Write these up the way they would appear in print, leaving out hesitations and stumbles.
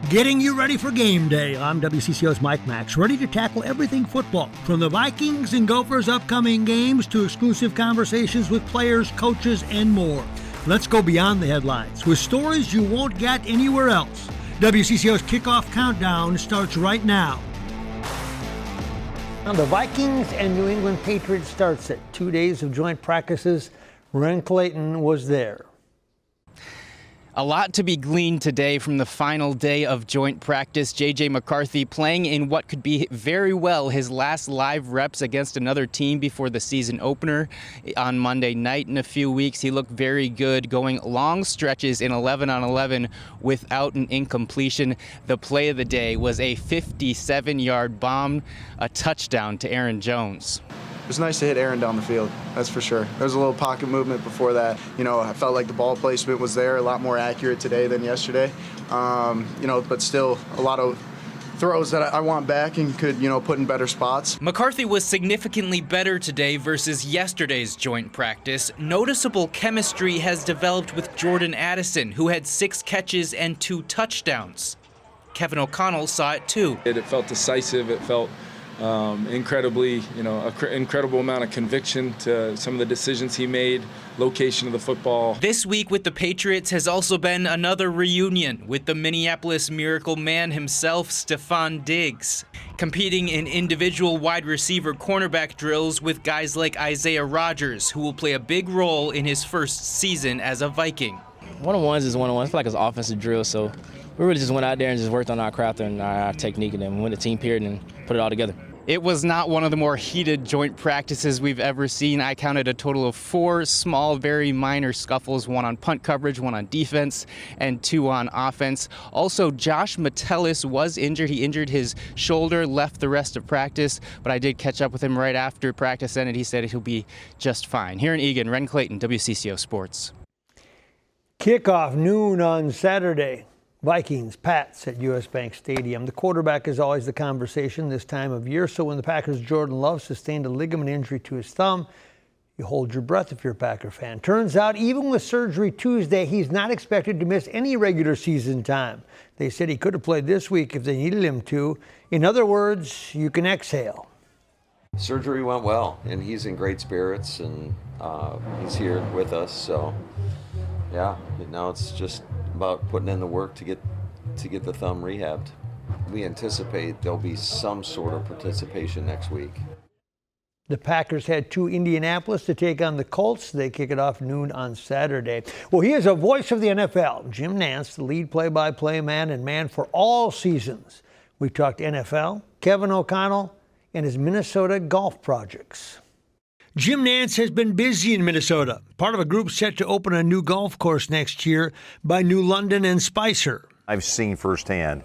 Getting you ready for game day. I'm WCCO's Mike Max, ready to tackle everything football, from the Vikings and Gophers' upcoming games to exclusive conversations with players, coaches, and more. Let's go beyond the headlines with stories you won't get anywhere else. WCCO's Kickoff Countdown starts right now. Now, the Vikings and New England Patriots starts at 2 days of joint practices. Ren Clayton was there. A lot to be gleaned today from the final day of joint practice. J.J. McCarthy playing in what could be very well his last live reps against another team before the season opener on Monday night in a few weeks. He looked very good, going long stretches in 11-on-11 without an incompletion. The play of the day was a 57-yard bomb, a touchdown to Aaron Jones. It was nice to hit Aaron down the field, that's for sure. There was a little pocket movement before that. I felt like the ball placement was there, a lot more accurate today than yesterday. But still a lot of throws that I want back and could, put in better spots. McCarthy was significantly better today versus yesterday's joint practice. Noticeable chemistry has developed with Jordan Addison, who had 6 catches and 2 touchdowns. Kevin O'Connell saw it too. It felt decisive. It felt incredibly, incredible amount of conviction to some of the decisions he made, location of the football. This week with the Patriots has also been another reunion with the Minneapolis Miracle Man himself, Stephon Diggs, competing in individual wide receiver cornerback drills with guys like Isaiah Rodgers, who will play a big role in his first season as a Viking. One-on-ones is one-on-ones. I feel like it's an offensive drill, so we really just went out there and just worked on our craft and our technique, and then went to team period and put it all together. It was not one of the more heated joint practices we've ever seen. I counted a total of 4 small, very minor scuffles, 1 on punt coverage, 1 on defense, and 2 on offense. Also, Josh Metellus was injured. He injured his shoulder, left the rest of practice, but I did catch up with him right after practice ended. He said he'll be just fine. Here in Eagan, Ren Clayton, WCCO Sports. Kickoff noon on Saturday. Vikings, Pats at U.S. Bank Stadium. The quarterback is always the conversation this time of year, so when the Packers' Jordan Love sustained a ligament injury to his thumb, you hold your breath if you're a Packer fan. Turns out, even with surgery Tuesday, he's not expected to miss any regular season time. They said he could have played this week if they needed him to. In other words, you can exhale. Surgery went well, and he's in great spirits, and he's here with us, so yeah, now it's just about putting in the work to get the thumb rehabbed. We anticipate there'll be some sort of participation next week. The Packers head to Indianapolis to take on the Colts. They kick it off noon on Saturday. Well, he is a voice of the NFL. Jim Nantz, the lead play-by-play man and man for all seasons. We talked NFL, Kevin O'Connell, and his Minnesota golf projects. Jim Nantz has been busy in Minnesota, part of a group set to open a new golf course next year by New London and Spicer. I've seen firsthand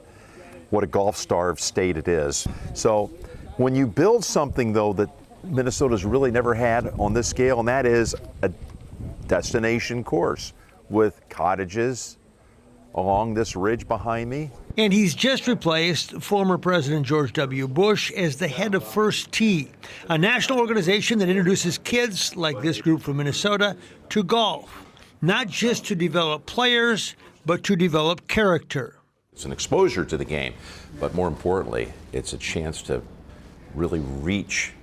what a golf-starved state it is. So when you build something, though, that Minnesota's really never had on this scale, and that is a destination course with cottages along this ridge behind me. And he's just replaced former President George W. Bush as the head of First Tee, a national organization that introduces kids like this group from Minnesota to golf, not just to develop players, but to develop character. It's an exposure to the game, but more importantly, it's a chance to really reach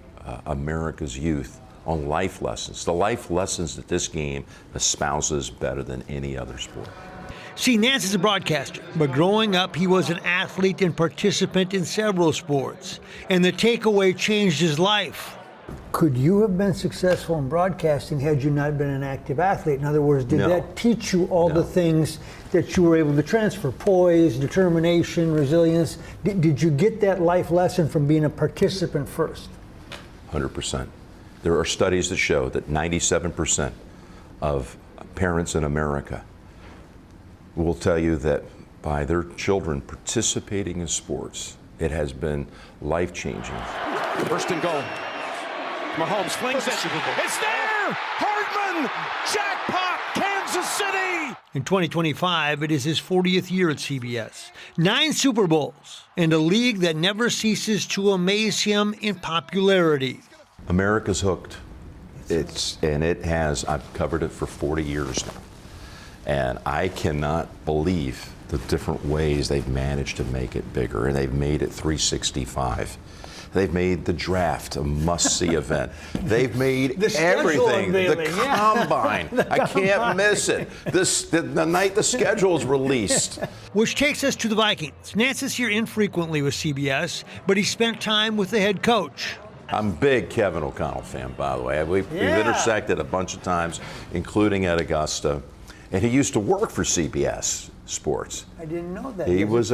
America's youth on life lessons, the life lessons that this game espouses better than any other sport. See, Nantz is a broadcaster, but growing up, he was an athlete and participant in several sports, and the takeaway changed his life. Could you have been successful in broadcasting had you not been an active athlete? In other words, did that teach you all the things that you were able to transfer? Poise, determination, resilience. Did you get that life lesson from being a participant first? 100%. There are studies that show that 97% of parents in America will tell you that by their children participating in sports, it has been life-changing. First and goal. Mahomes flings it. It's there! Hardman! Jackpot! Kansas City! In 2025, it is his 40th year at CBS. 9 Super Bowls and a league that never ceases to amaze him in popularity. America's hooked. I've covered it for 40 years now. And I cannot believe the different ways they've managed to make it bigger, and they've made it 365. They've made the draft a must-see event. They've made everything. The combine. I can't miss it. The night the schedule is released. Which takes us to the Vikings. Nantz is here infrequently with CBS, but he spent time with the head coach. I'm a big Kevin O'Connell fan, by the way. We've intersected a bunch of times, including at Augusta. And he used to work for CBS Sports. I didn't know that. He was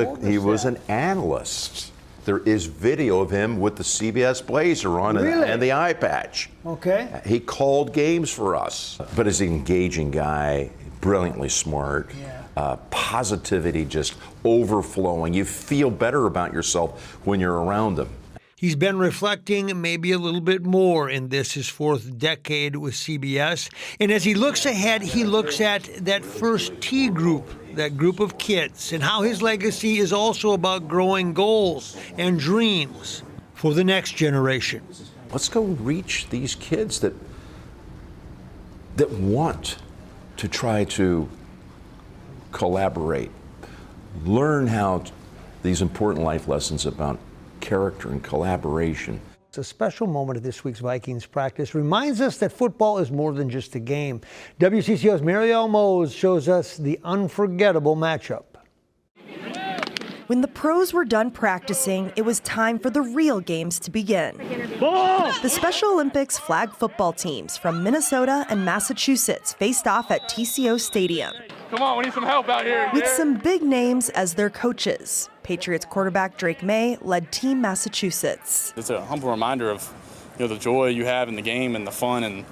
an analyst. There is video of him with the CBS blazer on and the eye patch. Okay. He called games for us. But he's an engaging guy, brilliantly smart, positivity just overflowing. You feel better about yourself when you're around him. He's been reflecting maybe a little bit more in this, his fourth decade with CBS. And as he looks ahead, he looks at that first T group, that group of kids, and how his legacy is also about growing goals and dreams for the next generation. Let's go reach these kids that want to try to collaborate, learn how these important life lessons about character and collaboration. It's a special moment of this week's Vikings practice. Reminds us that football is more than just a game. WCCO's Marielle Mose shows us the unforgettable matchup. When the pros were done practicing, it was time for the real games to begin. The Special Olympics flag football teams from Minnesota and Massachusetts faced off at TCO Stadium. Come on, we need some help out here. With some big names as their coaches. Patriots quarterback Drake May led Team Massachusetts. It's a humble reminder of the joy you have in the game and the fun and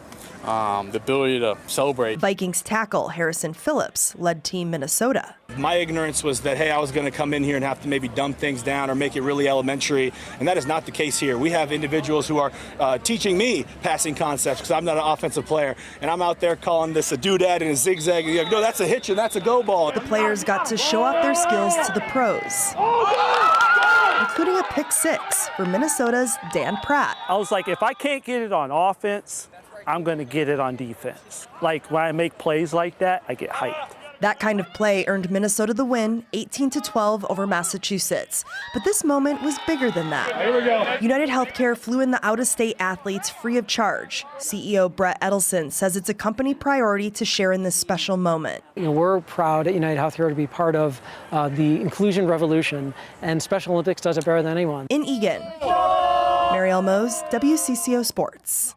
the ability to celebrate. Vikings tackle Harrison Phillips led Team Minnesota. My ignorance was that, hey, I was going to come in here and have to maybe dumb things down or make it really elementary, and that is not the case here. We have individuals who are teaching me passing concepts because I'm not an offensive player, and I'm out there calling this a doodad and a zigzag. And no, that's a hitch and that's a go ball. The players got to show off their skills to the pros, including a pick six for Minnesota's Dan Pratt. I was like, if I can't get it on offense, I'm going to get it on defense. Like when I make plays like that, I get hyped. That kind of play earned Minnesota the win, 18-12 over Massachusetts. But this moment was bigger than that. Here we go. United Healthcare flew in the out-of-state athletes free of charge. CEO Brett Edelson says it's a company priority to share in this special moment. We're proud at United Healthcare to be part of the inclusion revolution, and Special Olympics does it better than anyone. In Eagan, Marielle Mose, WCCO Sports.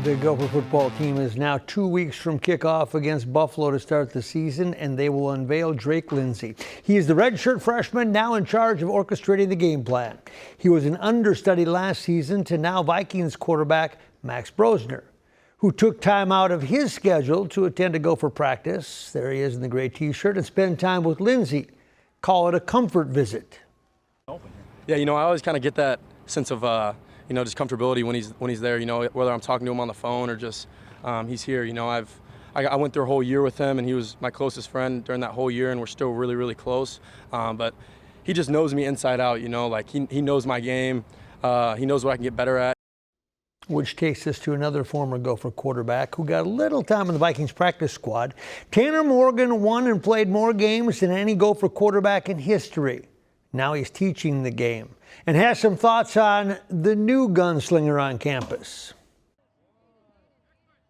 The Gopher football team is now 2 weeks from kickoff against Buffalo to start the season, and they will unveil Drake Lindsey. He is the redshirt freshman now in charge of orchestrating the game plan. He was an understudy last season to now Vikings quarterback Max Brosner, who took time out of his schedule to attend a Gopher practice. There he is in the gray T-shirt and spend time with Lindsey. Call it a comfort visit. Yeah, I always kind of get that sense of just comfortability when he's there, whether I'm talking to him on the phone or just he's here. I went through a whole year with him, and he was my closest friend during that whole year, and we're still really, really close. But he just knows me inside out, like he knows my game. He knows what I can get better at. Which takes us to another former Gopher quarterback who got a little time in the Vikings practice squad. Tanner Morgan won and played more games than any Gopher quarterback in history. Now he's teaching the game and has some thoughts on the new gunslinger on campus.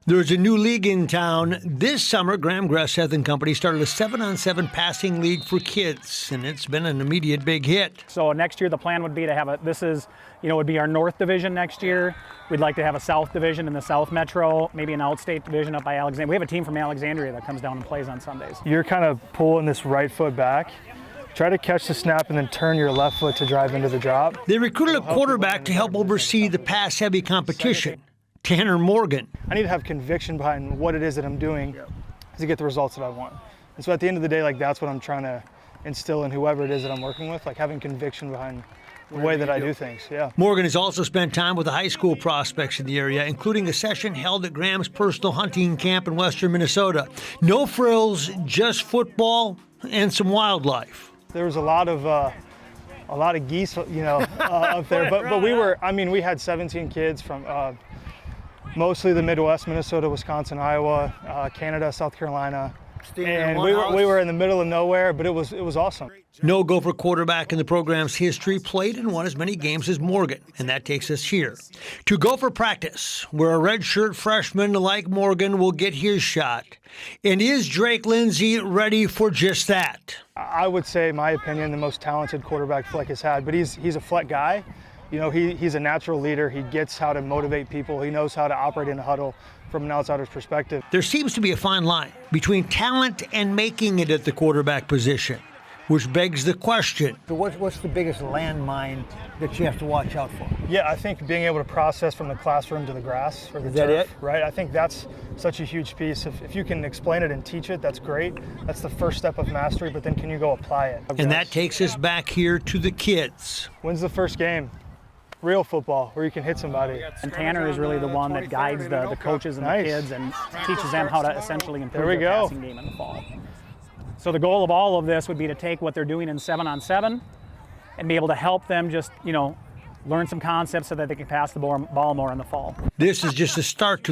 There's a new league in town. This summer, Graham Gresseth and company started a 7-on-7 passing league for kids, and it's been an immediate big hit. So next year the plan would be to have would be our North Division next year. We'd like to have a South Division in the South Metro, maybe an Outstate Division up by Alexandria. We have a team from Alexandria that comes down and plays on Sundays. You're kind of pulling this right foot back. Try to catch the snap and then turn your left foot to drive into the drop. They recruited a quarterback to help oversee the pass-heavy competition, Tanner Morgan. I need to have conviction behind what it is that I'm doing to get the results that I want. And so at the end of the day, that's what I'm trying to instill in whoever it is that I'm working with, having conviction behind the way that I do things, yeah. Morgan has also spent time with the high school prospects in the area, including a session held at Graham's personal hunting camp in western Minnesota. No frills, just football and some wildlife. There was a lot of geese, up there. But we had 17 kids from mostly the Midwest, Minnesota, Wisconsin, Iowa, Canada, South Carolina. And we were in the middle of nowhere, but it was awesome. No Gopher quarterback in the program's history played and won as many games as Morgan, and that takes us here to Gopher practice, where a redshirt freshman like Morgan will get his shot. And is Drake Lindsay ready for just that? I would say, in my opinion, the most talented quarterback Fleck has had, but he's a Fleck guy. You know, he's a natural leader. He gets how to motivate people. He knows how to operate in a huddle from an outsider's perspective. There seems to be a fine line between talent and making it at the quarterback position, which begs the question. So what's the biggest landmine that you have to watch out for? Yeah, I think being able to process from the classroom to the grass or the Is that turf, it? right? I think that's such a huge piece. If you can explain it and teach it, that's great. That's the first step of mastery, but then can you go apply it? And that takes us back here to the kids. When's the first game? Real football, where you can hit somebody. And Tanner is really the one that guides the coaches and the kids and teaches them how to essentially improve their passing game in the fall. So the goal of all of this would be to take what they're doing in 7-on-7 and be able to help them just, learn some concepts so that they can pass the ball more in the fall. This is just a start to the